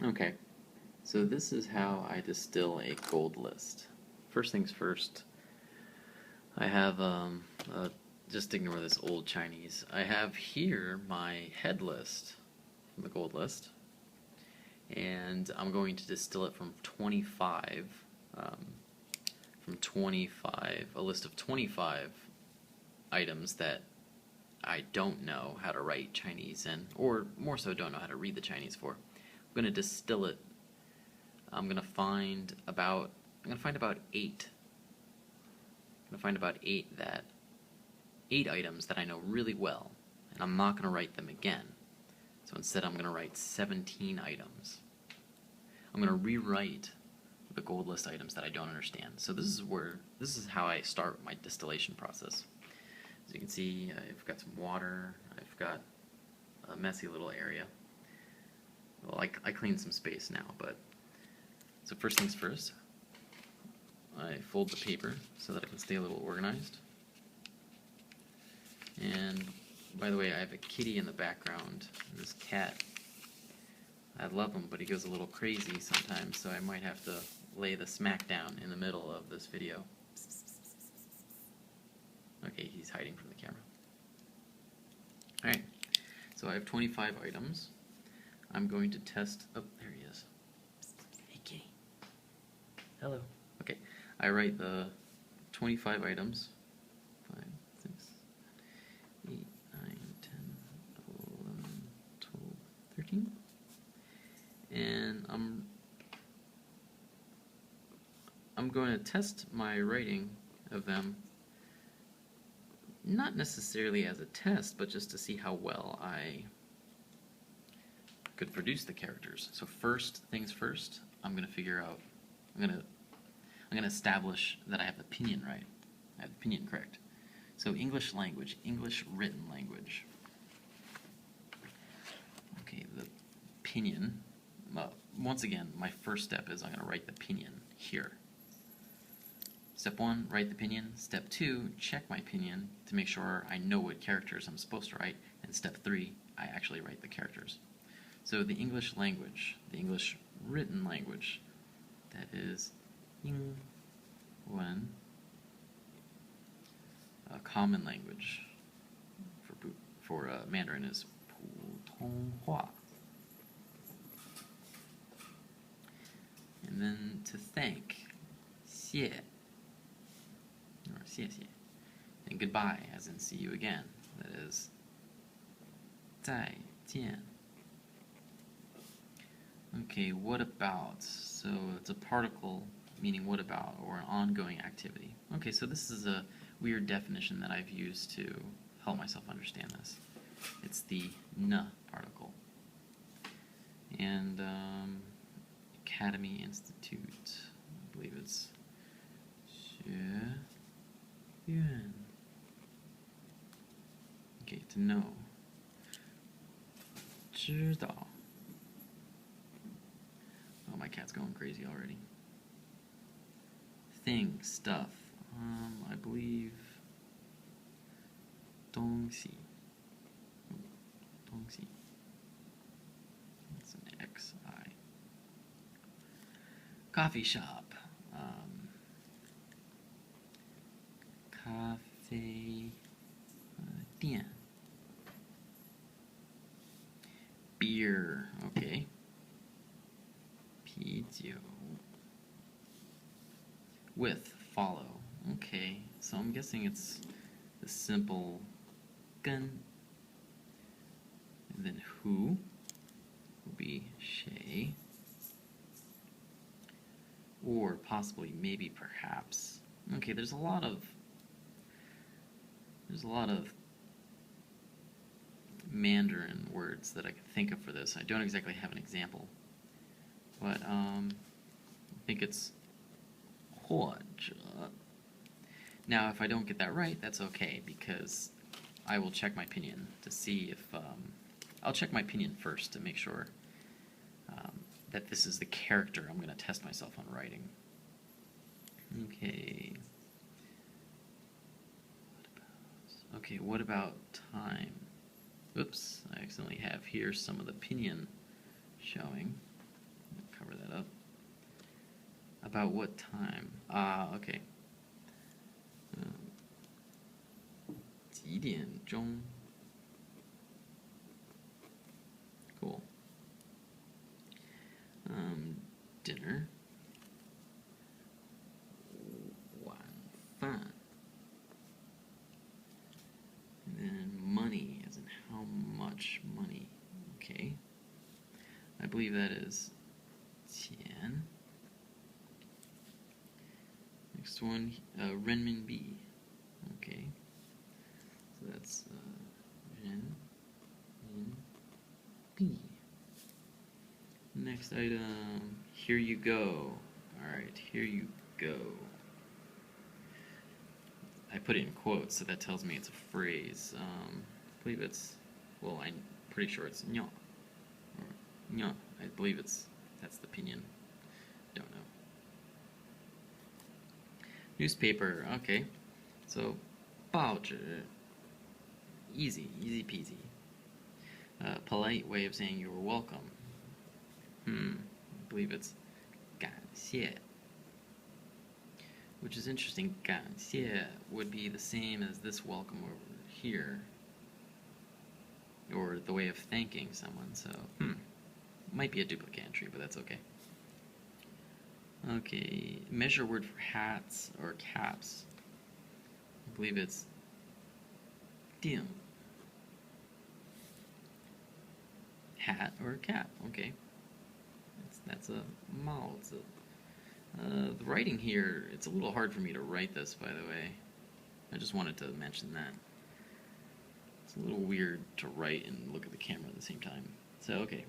Okay, so this is how I distill a gold list. First things first, I have, just ignore this old Chinese. I have here my head list from the gold list, and I'm going to distill it from 25, um, a list of 25 items that I don't know how to write Chinese in, or more so don't know how to read the Chinese for. I'm going to distill it. I'm going to find about 8. I'm going to find about 8 items that I know really well, and I'm not going to write them again. So instead I'm going to write 17 items. I'm going to rewrite the gold list items that I don't understand. So this is how I start my distillation process. As you can see, I've got some water, I've got a messy little area. Well, I cleaned some space now, but so first things first, I fold the paper so that it can stay a little organized. And by the way, I have a kitty in the background. This cat, I love him, but he goes a little crazy sometimes, so I might have to lay the smack down in the middle of this video. Okay, he's hiding from the camera. Alright, so I have 25 items. I'm going to test, oh, there he is. Hey kitty. Hello. Okay, I write the 25 items. 5, 6, 8, 9, 10, 11, 12, 13. And I'm going to test my writing of them, not necessarily as a test, but just to see how well I could produce the characters. So first things first, I'm going to establish that I have the pinyin right. I have the pinyin correct. So English language, English written language. Okay, the pinyin. Once again, my first step is I'm going to write the pinyin here. Step 1, write the pinyin. Step 2, check my pinyin to make sure I know what characters I'm supposed to write. And step 3, I actually write the characters. So the English language, the English written language, that is Yingwen, a common language for Mandarin is Putonghua. And then to thank, 谢, or 谢谢. And goodbye, as in see you again. That is 再见. Okay, what about? So it's a particle meaning what about, or an ongoing activity. Okay, so this is a weird definition that I've used to help myself understand this. It's the n particle. And Academy Institute, I believe it's 学院. Okay, to know. 知道. Oh, my cat's going crazy already. Thing, stuff. I believe 东西. 东西. That's an XI. Coffee shop. 咖啡店. Beer. Okay. 啤酒. With, follow. Okay, so I'm guessing it's the simple 跟, and then who will be 谁, or possibly, maybe, perhaps. Okay, there's a lot of Mandarin words that I can think of for this. I don't exactly have an example, but I think it's 或者. Now, if I don't get that right, that's okay, because I will check my pinyin to see if I'll check my pinyin first to make sure that this is the character I'm going to test myself on writing. Okay. Okay, what about time? Oops, I accidentally have here some of the pinyin showing. About what time? Ah, okay. 几点钟? Cool. Dinner. 晚饭. And then money, as in how much money. Okay. I believe that is 钱. Next one, renminbi. Okay. So that's renminbi. Next item, here you go. Alright, here you go. I put it in quotes, so that tells me it's a phrase. I believe it's, well, I'm pretty sure it's 鸟. Or 鸟. I believe that's the pinyin. Don't know. Newspaper, okay. So, 报纸. Easy peasy. Polite way of saying you're welcome. I believe it's 感谢. Which is interesting. 感谢 would be the same as this welcome over here. Or the way of thanking someone, so, might be a duplicate entry, but that's okay. Okay, measure word for hats or caps. I believe it's 定. Hat or cap, okay. That's a 帽子. The writing here, it's a little hard for me to write this, by the way. I just wanted to mention that. It's a little weird to write and look at the camera at the same time. So, okay.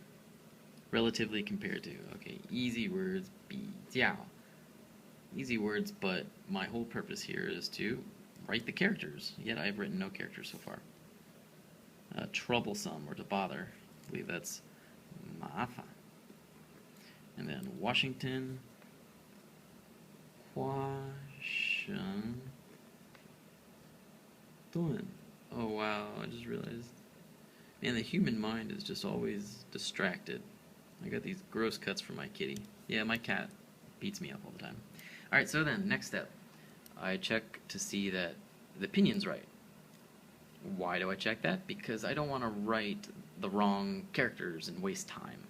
Relatively compared to, okay, easy words, 比较. Easy words, but my whole purpose here is to write the characters. Yet I've written no characters so far. Troublesome, or to bother. I believe that's 麻烦. And then Washington. 华盛顿. Oh wow, I just realized. Man, the human mind is just always distracted. I got these gross cuts from my kitty. Yeah, my cat beats me up all the time. Alright, so then, next step. I check to see that the pinyin's right. Why do I check that? Because I don't want to write the wrong characters and waste time.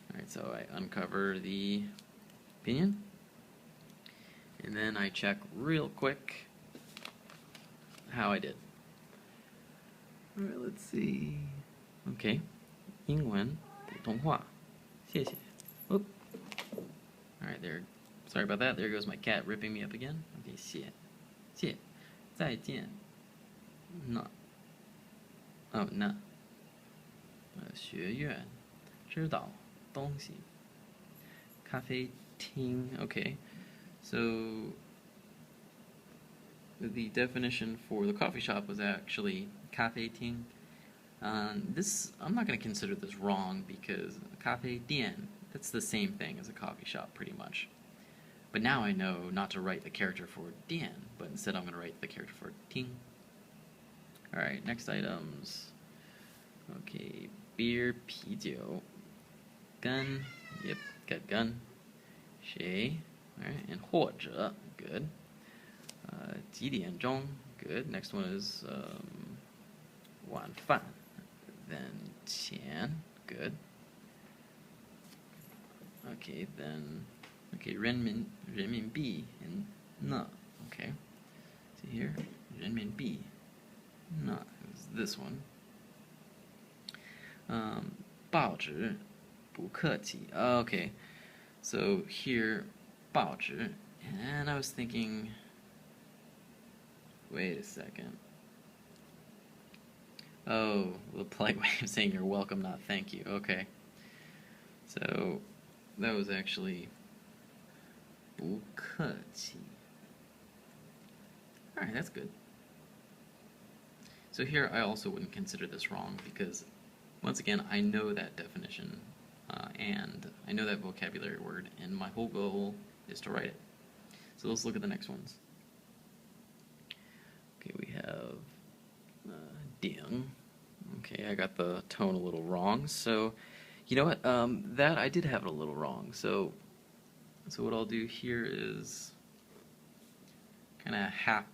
Alright, so I uncover the pinyin. And then I check real quick how I did. Alright, let's see. Okay. 英文普通话谢谢. Oop. Alright, there. Sorry about that. There goes my cat ripping me up again. Okay, 谢谢再见那 Oh, 那学院知道东西咖啡厅. Okay. So the definition for the coffee shop was actually 咖啡厅. This, I'm not going to consider this wrong because 咖啡店, that's the same thing as a coffee shop pretty much. But now I know not to write the character for 店, but instead I'm going to write the character for 厅. Alright, next items. Okay, beer, 啤酒 gun, yep, got gun. 谁 Alright, and 或者 good. 几点钟 good. Next one is 晚饭 then 钱 good. Okay, then okay, 人民币 and 呢 okay. See here, 人民币 呢 is this one. 报纸不客气 okay. So here 报纸 and I was thinking, wait a second. Oh, the polite way of saying you're welcome, not thank you. Okay. So, that was actually 不客气. Alright, that's good. So here I also wouldn't consider this wrong because, once again, I know that definition and I know that vocabulary word, and my whole goal is to write it. So let's look at the next ones. Okay, we have 顶. Okay, I got the tone a little wrong. So, you know what? That I did have it a little wrong. So, So what I'll do here is kind of half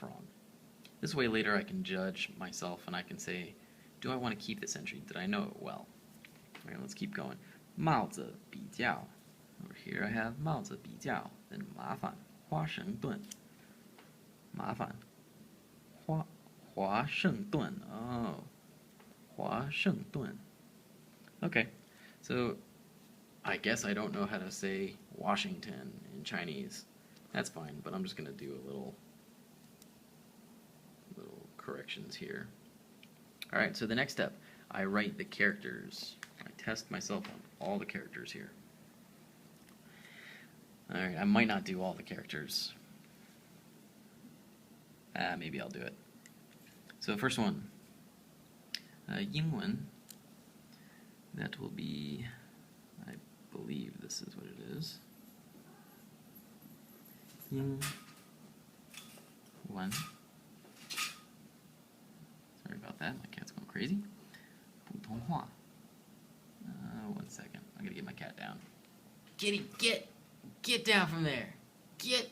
wrong. This way later I can judge myself and I can say, do I want to keep this entry? Did I know it well? Alright, let's keep going. 帽子比较. Over here I have 帽子比较, then 麻烦华盛顿. 麻烦华盛顿. Oh, 华盛顿. Okay, so I guess I don't know how to say Washington in Chinese. That's fine, but I'm just going to do a little corrections here. Alright, so the next step, I write the characters. I test myself on all the characters here. Alright, I might not do all the characters. Maybe I'll do it. So the first one, 英文. That will be, I believe this is what it is. 英文. Sorry about that, my cat's going crazy. 普通话. 1 second, I gotta get my cat down. Kitty, get down from there. Get.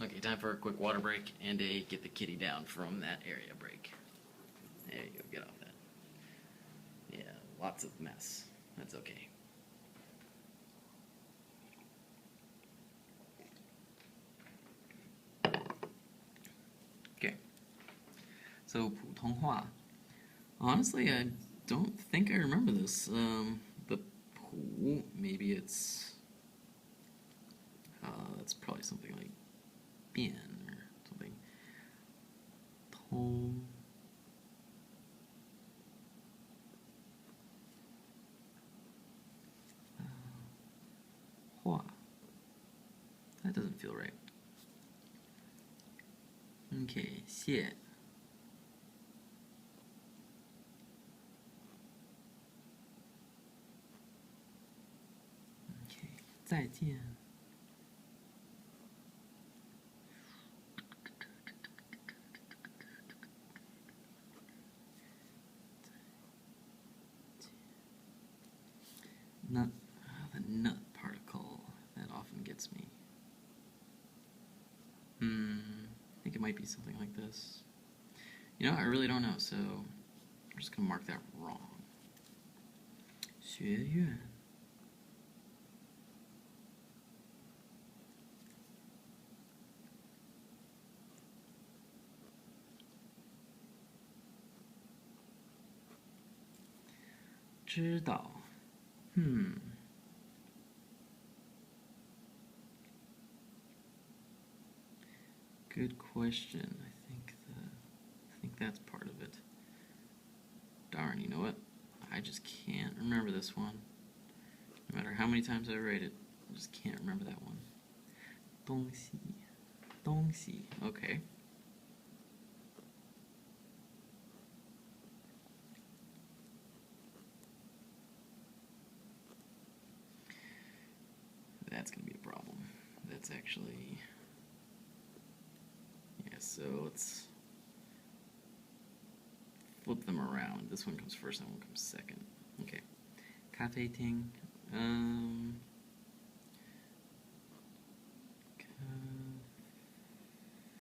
Okay, time for a quick water break and a get the kitty down from that area break. There you go, get off that. Yeah, lots of mess. That's okay. Okay. So, 普通话. Honestly, I don't think I remember this. The 普, maybe it's probably something like 变 or something. 通 话. That doesn't feel right. Okay, 谢. Okay, 再见. Nut, the nut particle, that often gets me. I think it might be something like this. You know, I really don't know, so I'm just gonna mark that wrong. 学院. "知道. Good question. I think that's part of it. Darn, you know what? I just can't remember this one. No matter how many times I write it, I just can't remember that one. 东西. 东西. Okay. That's going to be a problem. That's actually... Yeah, so let's flip them around. This one comes first, that one comes second. Okay. 咖啡厅.